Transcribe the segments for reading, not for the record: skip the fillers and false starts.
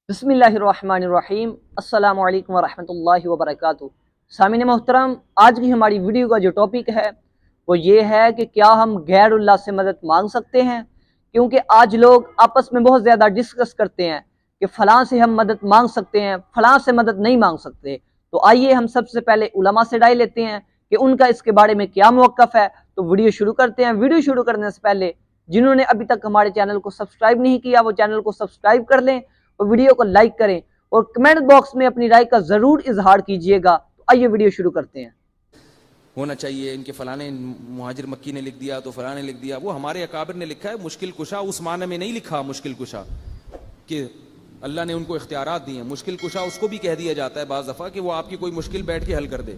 बिस्मिल्लाहिर्रहमानिर्रहीम। अस्सलामु अलैकुम वरहमतुल्लाहि वबरकातुहू। सामीन मोहतरम, आज की हमारी वीडियो का जो टॉपिक है वो ये है कि क्या हम गैरुल्लाह से मदद मांग सकते हैं। क्योंकि आज लोग आपस में बहुत ज़्यादा डिस्कस करते हैं कि फ़लाँ से हम मदद मांग सकते हैं, फ़लाँ से मदद नहीं मांग सकते। तो आइए हम सबसे पहले उलमा से राय लेते हैं कि उनका इसके बारे में क्या मौक़िफ़ है। तो वीडियो शुरू करते हैं। वीडियो शुरू करने से पहले जिन्होंने अभी तक हमारे चैनल को सब्सक्राइब नहीं किया वो चैनल को सब्सक्राइब कर लें और वीडियो को लाइक करें और कमेंट बॉक्स में अपनी राय का ज़रूर इजहार कीजिएगा। तो आइए वीडियो शुरू करते हैं। होना चाहिए इनके फलाने मुहाजिर मक्की ने लिख दिया तो फलाने लिख दिया, वो हमारे अकाबिर ने लिखा है। मुश्किल कुशा उस माने में नहीं लिखा मुश्किल कुशा कि अल्लाह ने उनको इख्तियारात दिए हैं। मुश्किल कुशा उसको भी कह दिया जाता है बाज़ दफ़ा कि वो आपकी कोई मुश्किल बैठ के हल कर दे,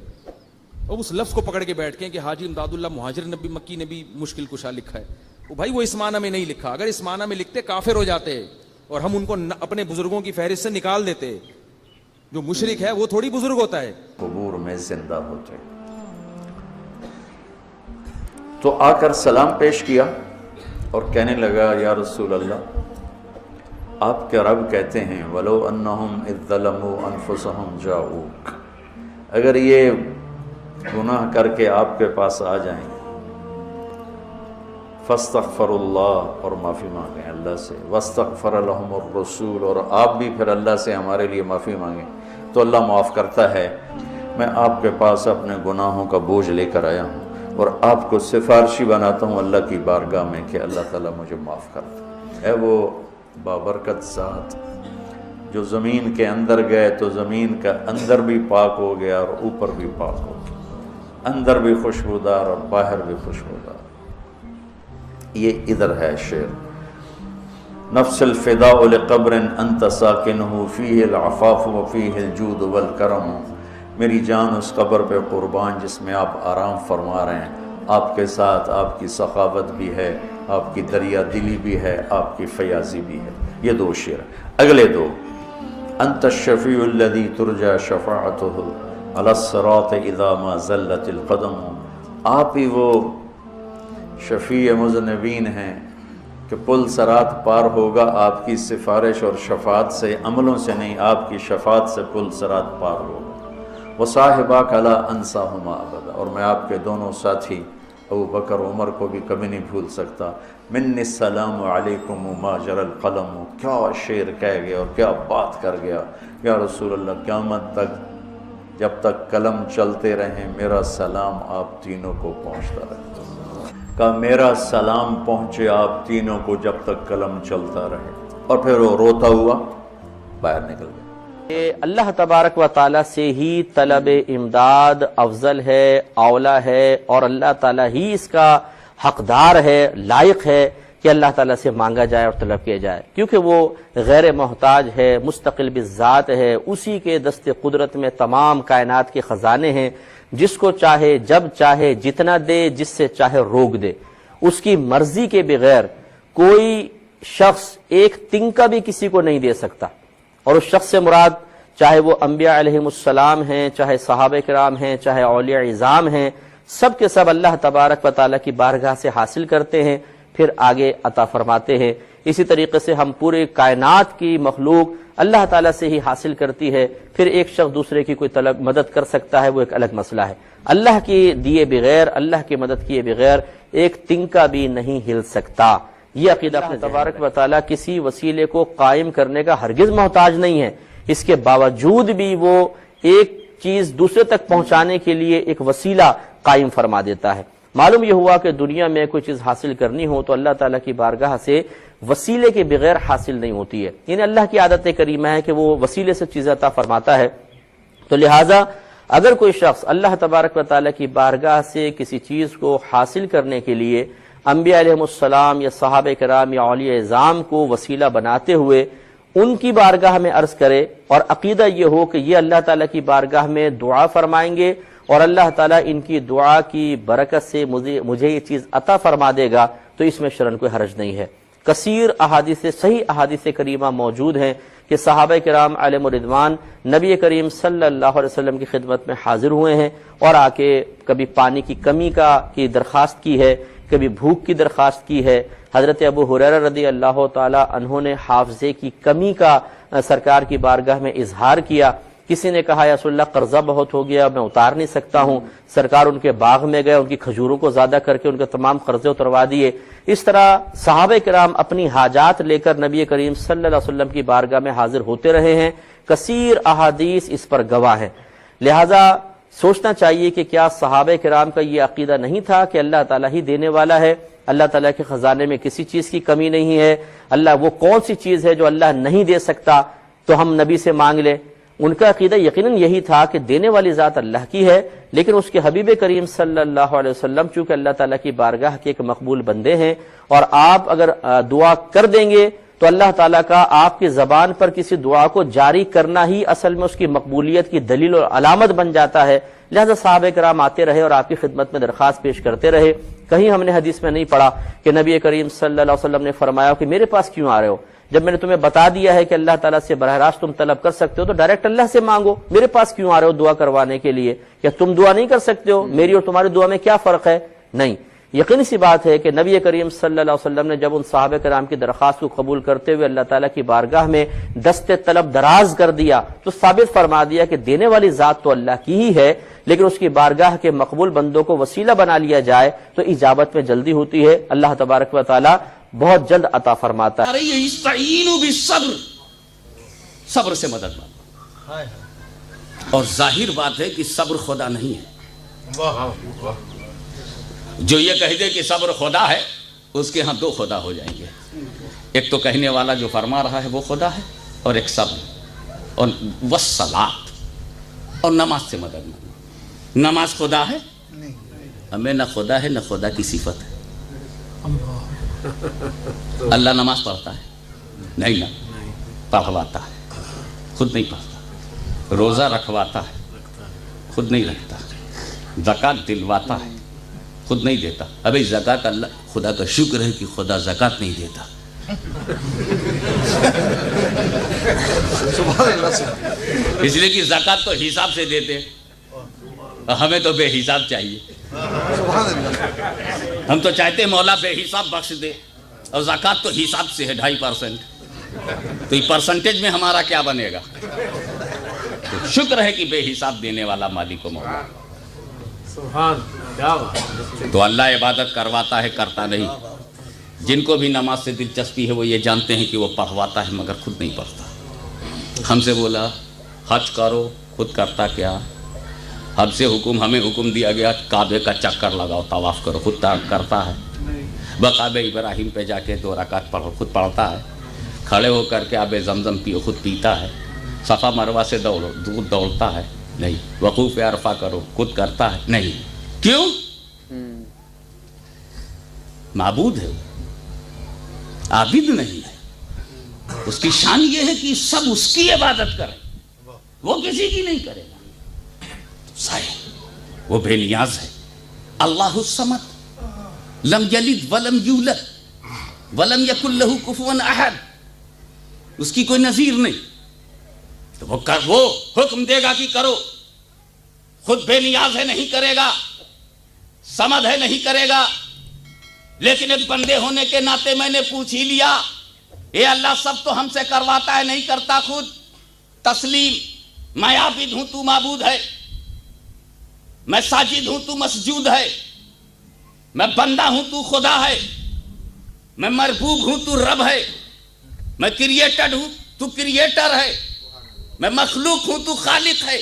और उस लफ्ज़ को पकड़ के बैठ के कि हाजी इमदादुल्लाह मुहाजिर नबी मक्की ने भी मुश्किल कुशा लिखा है। वो भाई वो इस माना में नहीं लिखा। अगर इस माना में लिखते काफिर हो जाते और हम उनको अपने बुजुर्गों की फहरिस्त से निकाल देते। जो मुशरिक है वो थोड़ी बुजुर्ग होता है। कबूर में जिंदा होते तो आकर सलाम पेश किया और कहने लगा, या रसूल अल्लाह, आपके रब कहते हैं वलो अन्नहुम इज़्ज़लमू अनफुसहुम जाऊक, अगर ये गुनाह करके आपके पास आ जाएं फस्तगफिरुल्लाह, और माफ़ी मांगें अल्लाह से, वस्तगफर लहुमुर रसूल, और आप भी फिर अल्लाह से हमारे लिए माफ़ी मांगें तो अल्लाह माफ़ करता है। मैं आपके पास अपने गुनाहों का बोझ लेकर आया हूँ और आपको सिफारशी बनाता हूँ अल्लाह की बारगाह में कि अल्लाह ताला मुझे माफ़ कर दे। है वो बाबरकत ज़ात जो ज़मीन के अंदर गए तो ज़मीन का अंदर भी पाक हो गया और ऊपर भी पाक हो गया, अंदर भी खुशबूदार और बाहर भी खुशबूदार। ये इधर है शेर, नफ्सल फ़िदाउ लिक़ब्रिन अंत साकिनुहु फ़ीहिल अफ़ाफ़ु व फ़ीहिल जूद वल करम, मेरी जान उस कब्र पे कुर्बान जिसमें आप आराम फरमा रहे हैं, आपके साथ आपकी सखावत भी है, आपकी दरिया दिली भी है, आपकी फयाजी भी है। ये दो शेर। अगले दो, अंत शफ़ीउल लज़ी तुरजा शफ़ाअतुहु अलस सिरात इज़ा मा ज़ल्लतिल क़दम, आप ही वो शफ़ी मुज़न्निबीन हैं कि पुल सरात पार होगा आपकी सिफारिश और शफ़ात से, अमलों से नहीं, आपकी शफ़ात से पुल सरात पार होगा। वो साहिबा कला अंसाहुमा अबदा, और मैं आपके दोनों साथी अबू बकर उमर को भी कभी नहीं भूल सकता। मिन्नी सलाम अलैकुम मा जरल कलम, क्या शेर कह गया और क्या बात कर गया। या रसूल अल्लाह, क़यामत तक जब तक कलम चलते रहें मेरा सलाम आप तीनों को पहुँचता रहे। का मेरा सलाम पहुँचे आप तीनों को जब तक कलम चलता रहे। और फिर वो रोता हुआ बाहर निकल गया। अल्लाह तबारक व ताला से ही तलब इमदाद अफजल है, औला है, और अल्लाह ताला ही इसका हकदार है, लायक है कि अल्लाह ताला से मांगा जाए और तलब किया जाए, क्योंकि वो गैर मोहताज है, मुस्तकिल बिज़ात है। उसी के दस्ते कुदरत में तमाम कायनात के ख़जाने हैं। जिसको चाहे जब चाहे जितना दे, जिससे चाहे रोक दे। उसकी मर्जी के बगैर कोई शख्स एक तिनका भी किसी को नहीं दे सकता। और उस शख्स से मुराद चाहे वो अंबिया अलैहिमुस्सलाम हैं, चाहे सहाबे किराम हैं, चाहे औलिया इज़ाम हैं, सब के सब अल्लाह तबारक व ताला की बारगाह से हासिल करते हैं, फिर आगे अता फरमाते हैं। इसी तरीके से हम पूरे कायनात की मखलूक अल्लाह ताला से ही हासिल करती है। फिर एक शख्स दूसरे की कोई तलब मदद कर सकता है, वो एक अलग मसला है। अल्लाह की दिए बगैर, अल्लाह की मदद किए बगैर एक तिनका भी नहीं हिल सकता। ये अकीदा अपने तबारक व ताला किसी वसीले को कायम करने का हरगिज मोहताज नहीं है। इसके बावजूद भी वो एक चीज दूसरे तक पहुंचाने के लिए एक वसीला कायम फरमा देता है। मालूम यह हुआ कि दुनिया में कोई चीज हासिल करनी हो तो अल्लाह ताला की बारगाह से वसीले के बगैर हासिल नहीं होती है। यानी अल्लाह की आदत करीमा है कि वो वसीले से चीज अता फरमाता है। तो लिहाजा अगर कोई शख्स अल्लाह तबारक व ताला की बारगाह से किसी चीज को हासिल करने के लिए अंबिया अलैहिमुस्सलाम या सहाबे किराम या औलिया इज़ाम को वसीला बनाते हुए उनकी बारगाह में अर्ज करे और अकीदा ये हो कि ये अल्लाह ताला की बारगाह में दुआ फरमाएंगे और अल्लाह ताला इनकी दुआ की बरकत से मुझे ये चीज अता फरमा देगा, तो इसमें शरन कोई हरज नहीं है। कसीर अहादीस, सही अहादीस करीमा मौजूद हैं कि सहाबा किराम अलैहिम रिदवान नबी करीम सल्लल्लाहु अलैहि वसल्लम की खिदमत में हाजिर हुए हैं और आके कभी पानी की कमी की दरख्वास्त की है کبھی بھوک کی درخواست کی ہے۔ حضرت ابو ہریرہ رضی اللہ تعالی عنہ نے حافظے کی کمی کا سرکار کی بارگاہ میں اظہار کیا۔ کسی نے کہا یا رسول اللہ قرضہ بہت ہو گیا، میں اتار نہیں سکتا ہوں۔ سرکار ان کے باغ میں گئے، ان کی کھجوروں کو زیادہ کر کے ان کے تمام قرضے اتروا دیے۔ اس طرح صحابہ کرام اپنی حاجات لے کر نبی کریم صلی اللہ علیہ وسلم کی بارگاہ میں حاضر ہوتے رہے ہیں۔ کثیر احادیث اس پر گواہ ہیں۔ لہذا سوچنا چاہیے کہ کیا صحابہ کرام کا یہ عقیدہ نہیں تھا کہ اللہ تعالیٰ ہی دینے والا ہے، اللہ تعالیٰ کے خزانے میں کسی چیز کی کمی نہیں ہے، اللہ وہ کون سی چیز ہے جو اللہ نہیں دے سکتا تو ہم نبی سے مانگ لیں۔ ان کا عقیدہ یقیناً یہی تھا کہ دینے والی ذات اللہ کی ہے، لیکن اس کے حبیب کریم صلی اللہ علیہ وسلم چونکہ اللہ تعالیٰ کی بارگاہ کے ایک مقبول بندے ہیں، اور آپ اگر دعا کر دیں گے تو اللہ تعالیٰ کا آپ کی زبان پر کسی دعا کو جاری کرنا ہی اصل میں اس کی مقبولیت کی دلیل اور علامت بن جاتا ہے۔ لہذا صحابہ کرام آتے رہے اور آپ کی خدمت میں درخواست پیش کرتے رہے۔ کہیں ہم نے حدیث میں نہیں پڑھا کہ نبی کریم صلی اللہ علیہ وسلم نے فرمایا کہ میرے پاس کیوں آ رہے ہو، جب میں نے تمہیں بتا دیا ہے کہ اللہ تعالیٰ سے براہ راست تم طلب کر سکتے ہو تو ڈائریکٹ اللہ سے مانگو، میرے پاس کیوں آ رہے ہو دعا کروانے کے لیے؟ کیا تم دعا نہیں کر سکتے ہو؟ میری اور تمہاری دعا میں کیا فرق ہے؟ نہیں۔ یقینی سی بات ہے کہ نبی کریم صلی اللہ علیہ وسلم نے جب ان صحابہ کرام کی درخواست کو قبول کرتے ہوئے اللہ تعالیٰ کی بارگاہ میں دست طلب دراز کر دیا تو ثابت فرما دیا کہ دینے والی ذات تو اللہ کی ہی ہے، لیکن اس کی بارگاہ کے مقبول بندوں کو وسیلہ بنا لیا جائے تو اجابت میں جلدی ہوتی ہے۔ اللہ تبارک و تعالیٰ بہت جلد عطا فرماتا ہے۔ استعینوا بالصبر، صبر سے مدد مانگو۔ اور ظاہر بات ہے کہ صبر خدا نہیں ہے۔ جو یہ کہہ دے کہ صبر خدا ہے اس کے ہاں دو خدا ہو جائیں گے، ایک تو کہنے والا جو فرما رہا ہے وہ خدا ہے، اور ایک صبر اور والصلاۃ، اور نماز سے مدد مانگو۔ نماز خدا ہے؟ ہمیں نہ خدا ہے نہ خدا کی صفت ہے۔ اللہ نماز پڑھتا ہے؟ نہیں، نہ پڑھواتا ہے، خود نہیں پڑھتا۔ روزہ رکھواتا ہے، خود نہیں رکھتا۔ زکوٰۃ دلواتا ہے، خود نہیں دیتا۔ ابھی زکوٰۃ اللہ، خدا کا شکر ہے کہ خدا زکوٰۃ نہیں دیتا۔ اس لیے کہ زکوٰۃ تو حساب سے دیتے، ہمیں تو بے حساب چاہیے۔ ہم تو چاہتے ہیں مولا بے حساب بخش دے، اور زکوٰۃ تو حساب سے ہے 2.5%، تو یہ پرسنٹیج میں ہمارا کیا بنے گا؟ تو شکر ہے کہ بے حساب دینے والا مالک و مولا۔ تو اللہ عبادت کرواتا ہے، کرتا نہیں۔ جن کو بھی نماز سے دلچسپی ہے وہ یہ جانتے ہیں کہ وہ پڑھواتا ہے مگر خود نہیں پڑھتا۔ ہم سے بولا حج کرو، خود کرتا کیا؟ ہم سے ہمیں حکم دیا گیا کعبے کا چکر لگاؤ، طواف کرو، خود کرتا ہے؟ بقاب ابراہیم پہ جا کے 2 رکعت پڑھو، خود پڑھتا ہے؟ کھڑے ہو کر کے آب زمزم پیو، خود پیتا ہے؟ صفا مروہ سے دوڑو، دودھ دوڑتا ہے؟ نہیں۔ وقوف عرفہ کرو، خود کرتا ہے؟ نہیں۔ کیوں؟ معبود ہے، عابد نہیں ہے۔ اس کی شان یہ ہے کہ سب اس کی عبادت کریں، وہ کسی کی نہیں کرے گا۔ وہ بے نیاز ہے۔ اللہ الصمد لم یلد ولم یولد ولم یکن لہ کفوا احد، اس کی کوئی نظیر نہیں۔ تو وہ حکم دے گا کہ کرو، خود بے نیاز ہے نہیں کرے گا، صمد ہے نہیں کرے گا، لیکن ایک بندے ہونے کے ناطے میں نے پوچھ ہی لیا، اے اللہ سب تو ہم سے کرواتا ہے نہیں کرتا خود۔ تسلیم، میں عابد ہوں تو معبود ہے، میں ساجد ہوں تو مسجود ہے، میں بندہ ہوں تو خدا ہے، میں مربوب ہوں تو رب ہے، میں کریٹڈ ہوں تو کریٹر ہے، میں مخلوق ہوں تو خالق ہے،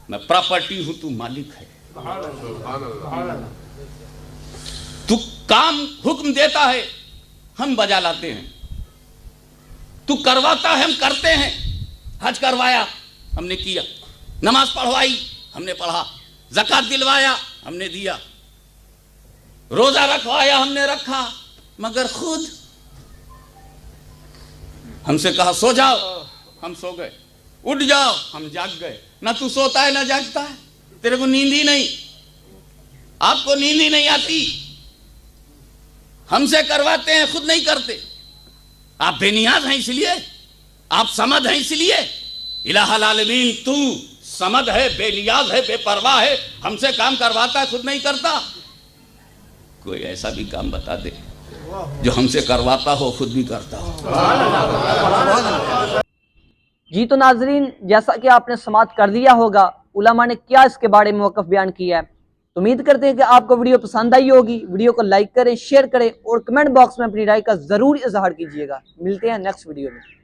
میں پراپرٹی ہوں تو مالک ہے۔ تو کام حکم دیتا ہے، ہم بجا لاتے ہیں، تو کرواتا ہے، ہم کرتے ہیں۔ حج کروایا، ہم نے کیا، نماز پڑھوائی، ہم نے پڑھا، زکوٰۃ دلوایا، ہم نے دیا، روزہ رکھوایا، ہم نے رکھا، مگر خود ہم سے کہا سو جاؤ، ہم سو گئے، اٹھ جاؤ، ہم جاگ گئے۔ نہ تو سوتا ہے نہ جاگتا ہے، تیرے کو نیند ہی نہیں، آپ کو نیند ہی نہیں آتی، ہم سے کرواتے ہیں، خود نہیں کرتے۔ آپ بے نیاز ہیں اس لیے، آپ صمد ہیں اس لیے۔ الہ العالمین تو صمد ہے، بے نیاز ہے، بے پرواہ ہے، ہم سے کام کرواتا ہے، خود نہیں کرتا۔ کوئی ایسا بھی کام بتا دے جو ہم سے کرواتا ہو خود بھی کرتا ہو۔ جی تو ناظرین، جیسا کہ آپ نے سماعت کر لیا ہوگا علماء نے کیا اس کے بارے میں موقف بیان کیا ہے، تو امید کرتے ہیں کہ آپ کو ویڈیو پسند آئی ہوگی۔ ویڈیو کو لائک کریں، شیئر کریں اور کمنٹ باکس میں اپنی رائے کا ضرور اظہار کیجیے گا۔ ملتے ہیں نیکسٹ ویڈیو میں۔